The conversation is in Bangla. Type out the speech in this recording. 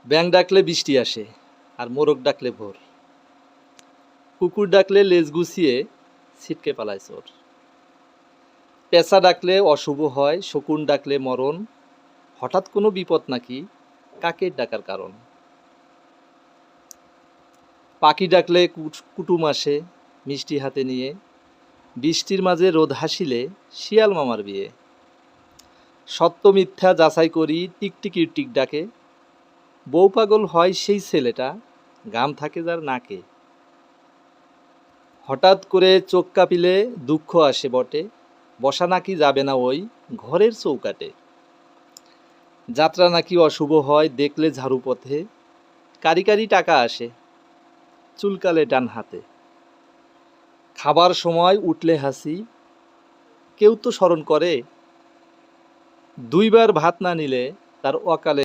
ব্যাঙ ডাকলে বৃষ্টি আসে, আর মোরগ ডাকলে ভোর। কুকুর ডাকলে লেজ গুছিয়ে ছিটকে পালায় চোর। পেঁচা ডাকলে অশুভ হয়, শকুন ডাকলে মরণ। হঠাৎ কোনো বিপদ নাকি কাকের ডাকার কারণ। পাখি ডাকলে কুটুম আসে মিষ্টি হাতে নিয়ে। বৃষ্টির মাঝে রোদ হাসিলে শিয়াল মামার বিয়ে। সত্য মিথ্যা যাচাই করি টিকটিকির টিক ডাকে। বউ পাগল হয় সেই ছেলেটা, গাম থাকে যার নাকে। হঠাৎ করে চোখ কাঁপিলে দুঃখ আসে বটে, বসা নাকি যাবে না ওই ঘরের চৌকাটে। যাত্রা নাকি অশুভ হয় দেখলে ঝাড়ু পথে, কারি কারি টাকা আসে চুলকালে ডান হাতে। খাবার সময় উঠলে হাসি, কেউ তো স্মরণ করে, দুইবার ভাত না নিলে তার অকালে